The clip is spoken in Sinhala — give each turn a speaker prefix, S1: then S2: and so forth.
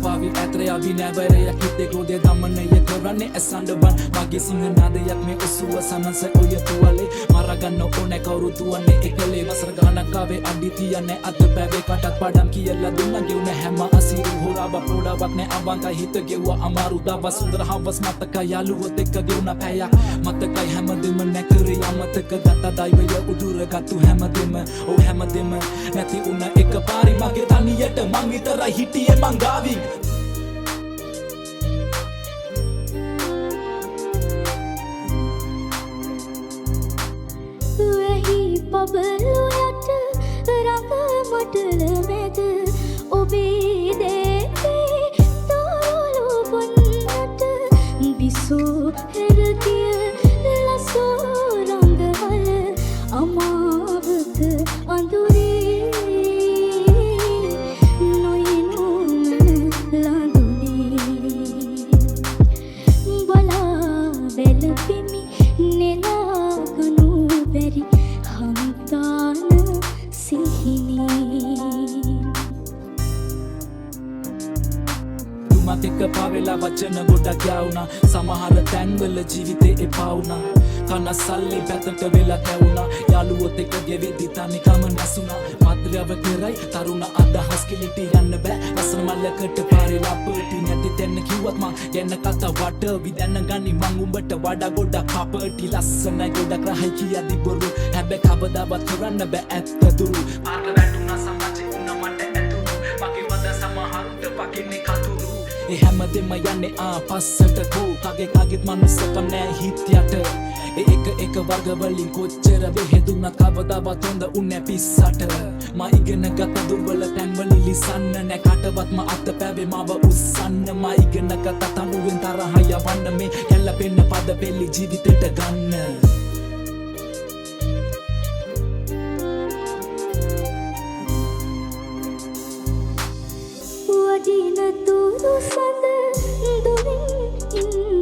S1: පාවි ඇතරයාවි නැවරයක් හිතේ ක්‍රෝධය දමනය කරන්නේ ඇසන්ඩවන් මගේ සිංහනාදයක් මේ ඔසුව සනස ඔය තුවලේ මරගන්න ඕනෑ කවුරු දුවන්නේ එකලේ වසර ගානක්කාවේ අඩි තියන්නේ අත පැවේ කටත් පඩම් කියලා දුන්න ගෙවුන හැම අසිරු හොරාව පොඩාවක් නෑ අවංකයි හිත ගෙව්වා අමාරු දවස් සුන්දර හවස් මතකයි යාළුවොත් එක්ක ගෙවුන පැයක් මතකයි හැමදෙම නැකරේ අමතක ගත දෛවය උදුරගත්තු හැමදෙම ඔව් හැමදෙම නැති උන එක පාරි මගේ තනියට මං විතරයි හිටියේ මං ගාවි
S2: බබලු යට රඟ මොටල මැද ඔබේ දේවේ තොරලු බොන්නට බිසෝ හැරතිය ලසෝ රඟවල අමාවක අඳුරේ නොයනුන ලඳුනේ බලා වැළපෙමි නෙලාගනු බැරි හන්තාන සිහිනී
S1: මත් එක්ක පාවෙලා වචන ගොඩක් යවුණා සමහර තැන්වල ජීවිතේ එපා වුණා කන සල්ලි පැතට වෙලා කැවුණා යාළුවොත් එක්ක ගෙවෙද්දි තනිකම නැසුණා මාත්‍රයව කරයි තරුණ අදහස් කිලිටි යන්න බෑ රසන මල්ලකට පාරේ ලපටි නැති තැන්න කිව්වත් මං යන්න කතා වට විදන්න ගනි මං උඹට වඩා ගොඩක් කපටි ලස්සනයි ගොඩක් රහයි කියදි බොරු හැබැයි කවදාවත් කරන්න බෑ ඇත්ත දුරු පාට වැටුණා සමාජේ උන්න මට ඇතුරු මගේ වද සමහරුට පකින්නේ කතුරු ඒ හැමදෙම යන්නේ පස්සට කෝ කගෙත් මනුස්සකම් නෑ හිත් යට එක වර්ගවලින් කොච්චර බෙහෙදුනත් කවදාවත් හොඳ උන්නේ පිස්සට මා ඉගෙන ගත දුර්වල තැන්වලින් ලිසන්න නෑ කටවත්ම අත පැවේ මාව උස්සන්න මා ඉගෙන ගත තනුවෙන් තරහ යවන්න මේ ගැලපෙන්න පද පෙළි ජීවිතේට ගන්න
S2: වඩින තුරු සඳ දුරින්